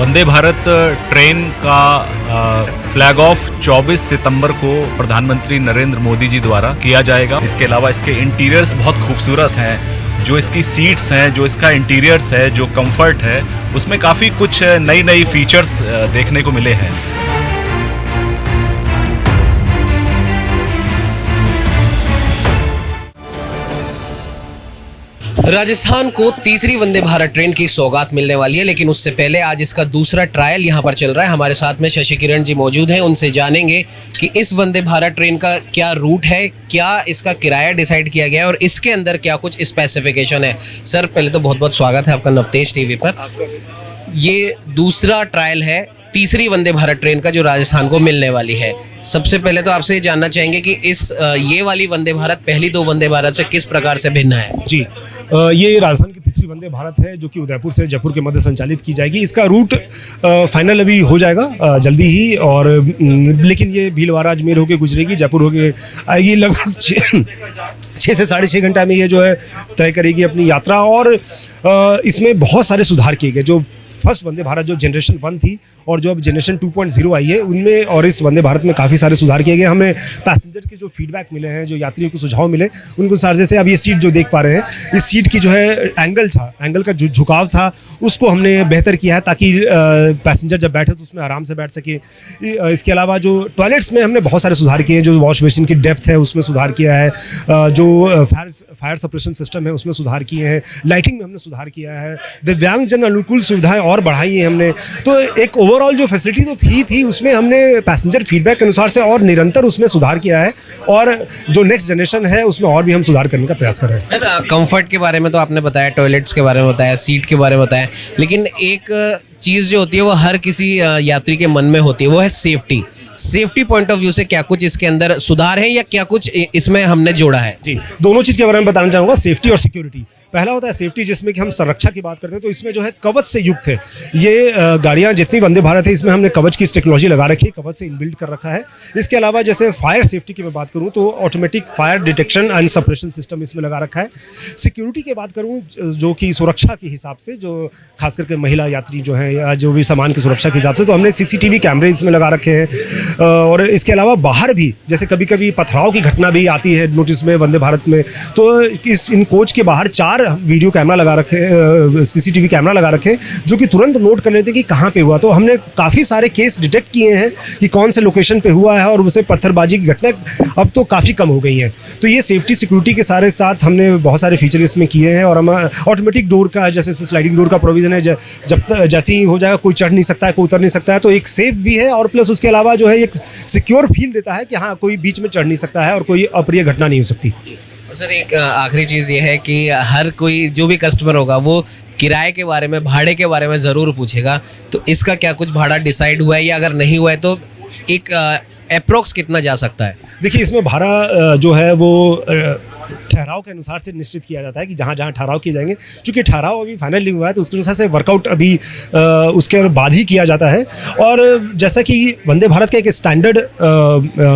Vande Bharat train का flag of 24 सितंबर को प्रधानमंत्री नरेंद्र मोदी जी द्वारा किया जाएगा। इसके अलावा इसके इंटीरियर्स बहुत खूबसूरत हैं। जो इसकी सीट्स हैं, जो इसका इंटीरियर्स है, जो कंफर्ट है, उसमें काफ़ी कुछ नई फीचर्स देखने को मिले हैं। राजस्थान को तीसरी वंदे भारत ट्रेन की सौगात मिलने वाली है, लेकिन उससे पहले आज इसका दूसरा ट्रायल यहाँ पर चल रहा है। हमारे साथ में शशि किरण जी मौजूद हैं, उनसे जानेंगे कि इस वंदे भारत ट्रेन का क्या रूट है, क्या इसका किराया डिसाइड किया गया है और इसके अंदर क्या कुछ स्पेसिफिकेशन है। सर, पहले तो बहुत बहुत स्वागत है आपका नवतेज टीवी पर। ये दूसरा ट्रायल है तीसरी वंदे भारत ट्रेन का जो राजस्थान को मिलने वाली है। सबसे पहले तो आपसे ये जानना चाहेंगे कि ये वाली वंदे भारत पहली दो वंदे भारत से किस प्रकार से भिन्न है। जी, ये राजस्थान की तीसरी वंदे भारत है जो कि उदयपुर से जयपुर के मध्य संचालित की जाएगी। इसका रूट फाइनल अभी हो जाएगा जल्दी ही, और लेकिन ये भीलवाड़ा अजमेर होके गुजरेगी, जयपुर होके आएगी। लगभग 6 से 6.5 घंटा में ये जो है तय करेगी अपनी यात्रा। और इसमें बहुत सारे सुधार किए गए। जो फर्स्ट वंदे भारत जो जनरेशन 1 थी और जो अब जनरेशन 2.0 आई है उनमें और इस वंदे भारत में काफ़ी सारे सुधार किए गए। हमें पैसेंजर के जो फीडबैक मिले हैं, जो यात्रियों को सुझाव मिले, उनको सारे जैसे अब ये सीट जो देख पा रहे हैं, इस सीट की जो है एंगल का जो झुकाव था उसको हमने बेहतर किया है ताकि पैसेंजर जब बैठे तो उसमें आराम से बैठ सके। इसके अलावा जो टॉयलेट्स में हमने बहुत सारे सुधार किए हैं। जो वॉश बेसिन की डेप्थ है उसमें सुधार किया है, जो फायर सप्रेशन सिस्टम है उसमें सुधार किए हैं, लाइटिंग में हमने सुधार किया है, दिव्यांगजन अनुकूल सुविधाएं और बढ़ाई है हमने। तो एक ओवरऑल जो फैसिलिटी तो थी उसमें हमने पैसेंजर फीडबैक के अनुसार से और निरंतर उसमें सुधार किया है, और जो नेक्स्ट जनरेशन है उसमें और भी हम सुधार करने का प्रयास कर रहे हैं। सर, कंफर्ट के बारे में तो आपने बताया, टॉयलेट्स के बारे में बताया, सीट के बारे में बताया, लेकिन एक चीज़ जो होती है वो हर किसी यात्री के मन में होती है, वो है सेफ्टी पॉइंट ऑफ व्यू से क्या कुछ इसके अंदर सुधार है या क्या कुछ इसमें हमने जोड़ा है। जी, दोनों चीज़ के बारे में बताना चाहूँगा, सेफ्टी और सिक्योरिटी। पहला होता है सेफ्टी, जिसमें कि हम संरक्षा की बात करते हैं तो इसमें जो है कवच से युक्त है। ये गाड़ियाँ जितनी वंदे भारत है इसमें हमने कवच की टेक्नोलॉजी लगा रखी है, कवच से इनबिल्ट कर रखा है। इसके अलावा जैसे फायर सेफ्टी की मैं बात करूँ तो automatic fire detection and suppression system इसमें लगा रखा है। सिक्योरिटी की बात करूँ जो कि सुरक्षा के हिसाब से, जो खास करके महिला यात्री जो हैं या जो भी सामान की सुरक्षा के हिसाब से, तो हमने CCTV कैमरे इसमें लगा रखे हैं। और इसके अलावा बाहर भी जैसे कभी कभी पथराव की घटना भी आती है नोटिस में वंदे भारत में, तो इन कोच के बाहर 4 वीडियो कैमरा लगा रखे, CCTV कैमरा लगा रखे जो कि तुरंत नोट कर लेते हैं कि कहाँ पे हुआ। तो हमने काफ़ी सारे केस डिटेक्ट किए हैं कि कौन से लोकेशन पे हुआ है, और उसे पत्थरबाजी की घटना अब तो काफ़ी कम हो गई हैं। तो ये सेफ्टी सिक्योरिटी के सारे साथ हमने बहुत सारे फीचर इसमें किए हैं। और हम ऑटोमेटिक डोर का, जैसे स्लाइडिंग डोर का प्रोविज़न है, जब जैसे ही हो जाएगा कोई चढ़ नहीं सकता है, कोई उतर नहीं सकता है, तो एक सेफ भी है। और प्लस उसके अलावा जो है एक सिक्योर फील देता है कि हाँ कोई बीच में चढ़ नहीं सकता है और कोई अप्रिय घटना नहीं हो सकती। सर, एक आखिरी चीज़ ये है कि हर कोई जो भी कस्टमर होगा वो किराए के बारे में, भाड़े के बारे में ज़रूर पूछेगा। तो इसका क्या कुछ भाड़ा डिसाइड हुआ है, या अगर नहीं हुआ है तो एक अप्रोक्स कितना जा सकता है। देखिए, इसमें भाड़ा जो है वो ठहराव के अनुसार से निश्चित किया जाता है कि जहाँ जहाँ ठहराव किए जाएंगे। चूँकि ठहराव अभी फाइनल नहीं हुआ है तो उसके अनुसार से वर्कआउट अभी उसके बाद ही किया जाता है। और जैसा कि वंदे भारत का एक स्टैंडर्ड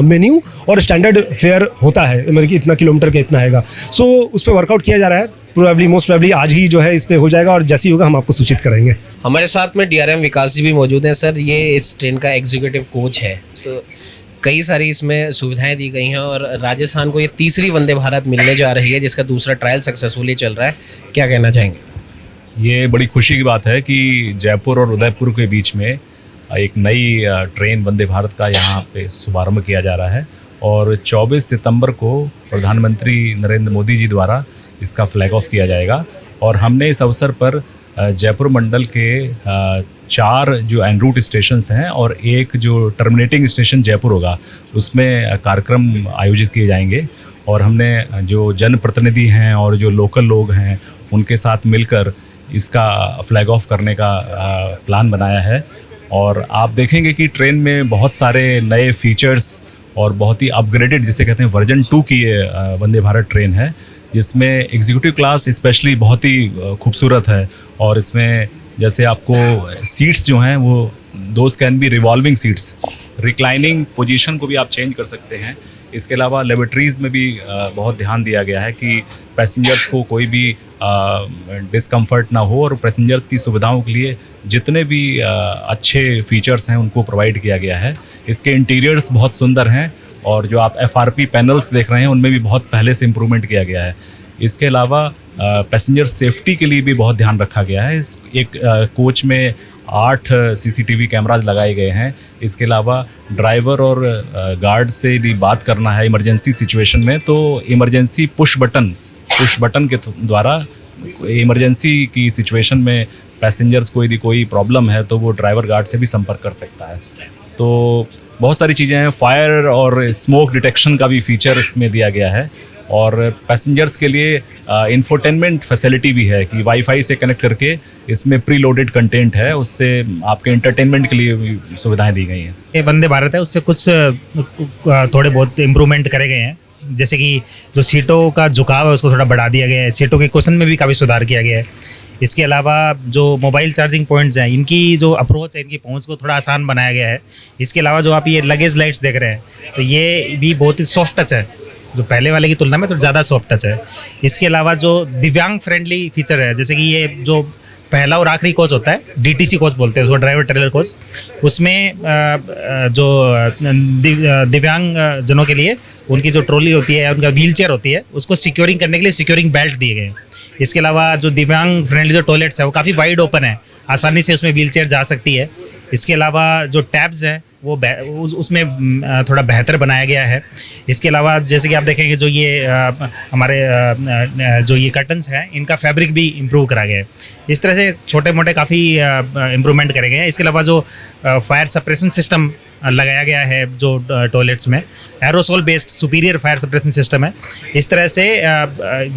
मेन्यू और स्टैंडर्ड फेयर होता है, मतलब कि इतना किलोमीटर का इतना आएगा, सो उस पर वर्कआउट किया जा रहा है। मोस्ट प्रोबेबली आज ही जो है इस पे हो जाएगा, और जैसे ही होगा हम आपको सूचित करेंगे। हमारे साथ में DRM विकास जी भी मौजूद हैं। सर, ये इस ट्रेन का एग्जीक्यूटिव कोच है, तो कई सारी इसमें सुविधाएं दी गई हैं और राजस्थान को ये तीसरी वंदे भारत मिलने जा रही है जिसका दूसरा ट्रायल सक्सेसफुली चल रहा है। क्या कहना चाहेंगे। ये बड़ी खुशी की बात है कि जयपुर और उदयपुर के बीच में एक नई ट्रेन वंदे भारत का यहाँ पे शुभारंभ किया जा रहा है, और 24 सितंबर को प्रधानमंत्री नरेंद्र मोदी जी द्वारा इसका फ्लैग ऑफ किया जाएगा। और हमने इस अवसर पर जयपुर मंडल के 4 जो एन रूट स्टेशंस हैं और एक जो टर्मिनेटिंग स्टेशन जयपुर होगा उसमें कार्यक्रम आयोजित किए जाएंगे। और हमने जो जनप्रतिनिधि हैं और जो लोकल लोग हैं उनके साथ मिलकर इसका फ्लैग ऑफ करने का प्लान बनाया है। और आप देखेंगे कि ट्रेन में बहुत सारे नए फीचर्स और बहुत ही अपग्रेडेड, जिसे कहते हैं वर्जन 2 की ये वंदे भारत ट्रेन है, जिसमें एग्जीक्यूटिव क्लास स्पेशली बहुत ही खूबसूरत है। और इसमें जैसे आपको सीट्स जो हैं वो those can be revolving seats, reclining position को भी आप चेंज कर सकते हैं। इसके अलावा लेबोरेटरीज़ में भी बहुत ध्यान दिया गया है कि पैसेंजर्स को कोई भी डिस्कम्फर्ट ना हो और पैसेंजर्स की सुविधाओं के लिए जितने भी अच्छे फीचर्स हैं उनको प्रोवाइड किया गया है। इसके इंटीरियर्स बहुत सुंदर हैं और जो आप FRP पैनल्स देख रहे हैं उनमें भी बहुत पहले से इम्प्रूवमेंट किया गया है। इसके अलावा पैसेंजर सेफ्टी के लिए भी बहुत ध्यान रखा गया है। इस एक कोच में 8 CCTV कैमराज लगाए गए हैं। इसके अलावा ड्राइवर और गार्ड से यदि बात करना है इमरजेंसी सिचुएशन में तो इमरजेंसी पुश बटन के द्वारा इमरजेंसी की सिचुएशन में पैसेंजर्स को यदि कोई प्रॉब्लम है तो वो ड्राइवर गार्ड से भी संपर्क कर सकता है। तो बहुत सारी चीज़ें हैं। फायर और स्मोक डिटेक्शन का भी फीचर इसमें दिया गया है और पैसेंजर्स के लिए इंफोटेनमेंट फैसिलिटी भी है कि वाईफाई से कनेक्ट करके इसमें प्री लोडेड कंटेंट है, उससे आपके एंटरटेनमेंट के लिए भी सुविधाएं दी गई हैं। ये वंदे भारत है उससे कुछ थोड़े बहुत इम्प्रूवमेंट करे गए हैं, जैसे कि जो सीटों का झुकाव है उसको थोड़ा बढ़ा दिया गया है, सीटों के क्वेश्चन में भी काफ़ी सुधार किया गया है। इसके अलावा जो मोबाइल चार्जिंग पॉइंट्स हैं इनकी जो अप्रोच है, इनकी पहुंच को थोड़ा आसान बनाया गया है। इसके अलावा जो आप ये लगेज लाइट्स देख रहे हैं तो ये भी बहुत ही सॉफ्ट टच है, जो पहले वाले की तुलना में तो ज़्यादा सॉफ्ट टच है। इसके अलावा जो दिव्यांग फ्रेंडली फीचर है, जैसे कि ये जो पहला और आखिरी कोच होता है DTC कोच बोलते हैं उसको, ड्राइवर ट्रेलर कोच, उसमें जो दिव्यांग जनों के लिए उनकी जो ट्रॉली होती है, उनका व्हील चेयर होती है, उसको सिक्योरिंग करने के लिए सिक्योरिंग बेल्ट दिए गए हैं। इसके अलावा जो दिव्यांग फ्रेंडली जो टॉयलेट्स है वो काफ़ी वाइड ओपन है, आसानी से उसमें व्हील चेयर जा सकती है। इसके अलावा जो टैब्स हैं वो उसमें थोड़ा बेहतर बनाया गया है। इसके अलावा जैसे कि आप देखेंगे जो ये हमारे जो ये कर्टन्स हैं इनका फैब्रिक भी इम्प्रूव करा गया है। इस तरह से छोटे मोटे काफ़ी इम्प्रूवमेंट करे गए हैं। इसके अलावा जो फायर सप्रेशन सिस्टम लगाया गया है जो टॉयलेट्स में, aerosol based superior fire suppression system है। इस तरह से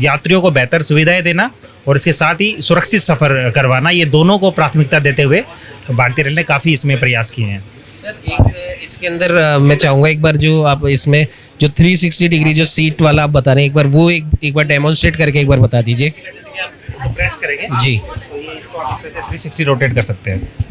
यात्रियों को बेहतर सुविधाएं देना और इसके साथ ही सुरक्षित सफ़र करवाना, ये दोनों को प्राथमिकता देते हुए भारतीय रेल ने काफ़ी इसमें प्रयास किए हैं। सर एक इसके अंदर मैं चाहूँगा एक बार जो आप इसमें जो 360 डिग्री जो सीट वाला आप बता रहे हैं, एक बार वो एक बार डेमोन्स्ट्रेट करके एक बार बता दीजिए। प्रेस करेंगे जी, तो ये इसको आप इस तरह से 360 रोटेट कर सकते हैं।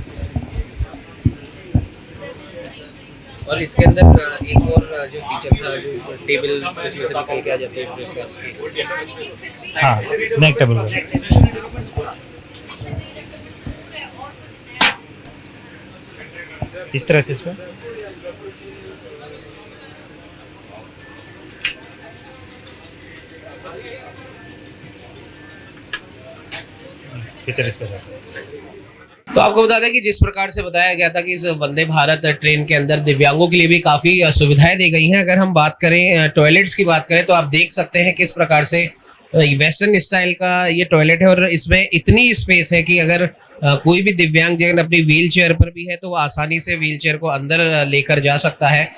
और इसके अंदर एक और जो फीचर था, जो टेबल इसमें से निकल के आ जाती है ब्रेकफास्ट की। हाँ, स्नैक टेबल इस तरह से इसमें फीचर इस पर। तो आपको बता दें कि जिस प्रकार से बताया गया था कि इस वंदे भारत ट्रेन के अंदर दिव्यांगों के लिए भी काफ़ी सुविधाएं दी गई हैं। अगर हम बात करें टॉयलेट्स की बात करें तो आप देख सकते हैं किस प्रकार से वेस्टर्न स्टाइल का ये टॉयलेट है और इसमें इतनी स्पेस है कि अगर कोई भी दिव्यांग जन अपनी व्हील चेयर पर भी है तो वो आसानी से व्हील चेयर को अंदर लेकर जा सकता है।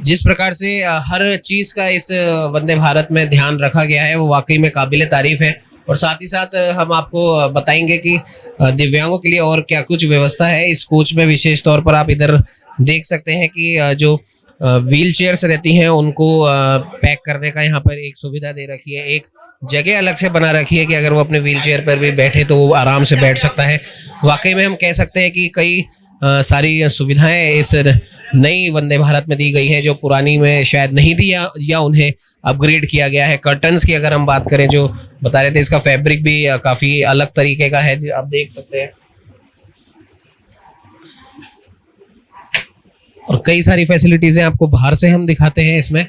जिस प्रकार से हर चीज़ का इस वंदे भारत में ध्यान रखा गया है वो वाकई में काबिल तारीफ है। और साथ ही साथ हम आपको बताएंगे कि दिव्यांगों के लिए और क्या कुछ व्यवस्था है इस कोच में। विशेष तौर पर आप इधर देख सकते हैं कि जो व्हील चेयर्स रहती हैं उनको पैक करने का यहाँ पर एक सुविधा दे रखी है, एक जगह अलग से बना रखी है कि अगर वो अपने व्हील चेयर पर भी बैठे तो वो आराम से बैठ सकता है। वाकई में हम कह सकते हैं कि कई सारी सुविधाएं इस नई वंदे भारत में दी गई हैं जो पुरानी में शायद नहीं दी या उन्हें अपग्रेड किया गया है। कर्टन्स की अगर हम बात करें, जो बता रहे थे, इसका फैब्रिक भी काफ़ी अलग तरीके का है, आप देख सकते हैं। और कई सारी फैसिलिटीज़ हैं आपको बाहर से हम दिखाते हैं। इसमें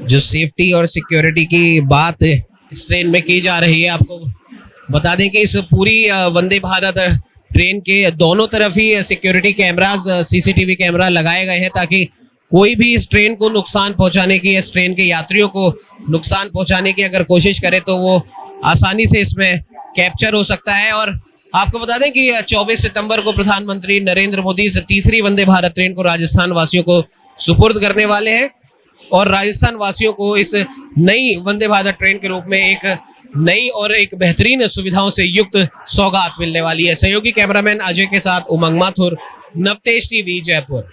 जो सेफ्टी और सिक्योरिटी की बात इस ट्रेन में की जा रही है, आपको बता दें कि इस पूरी वंदे भारत ट्रेन के दोनों तरफ ही सिक्योरिटी कैमरास, CCTV कैमरा लगाए गए हैं ताकि कोई भी इस ट्रेन को नुकसान पहुंचाने की, इस ट्रेन के यात्रियों को नुकसान पहुंचाने की अगर कोशिश करे तो वो आसानी से इसमें कैप्चर हो सकता है। और आपको बता दें कि 24 सितंबर को प्रधानमंत्री नरेंद्र मोदी इस तीसरी वंदे भारत ट्रेन को राजस्थान वासियों को सुपुर्द करने वाले हैं और राजस्थान वासियों को इस नई वंदे भारत ट्रेन के रूप में एक नई और एक बेहतरीन सुविधाओं से युक्त सौगात मिलने वाली है। सहयोगी कैमरामैन अजय के साथ उमंग माथुर, नवतेज टीवी, जयपुर।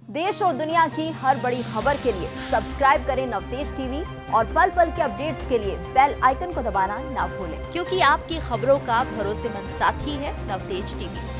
देश और दुनिया की हर बड़ी खबर के लिए सब्सक्राइब करें नवतेज टीवी और पल पल के अपडेट्स के लिए बेल आइकन को दबाना ना भूलें, क्योंकि आपकी खबरों का भरोसेमंद साथी है नवतेज टीवी।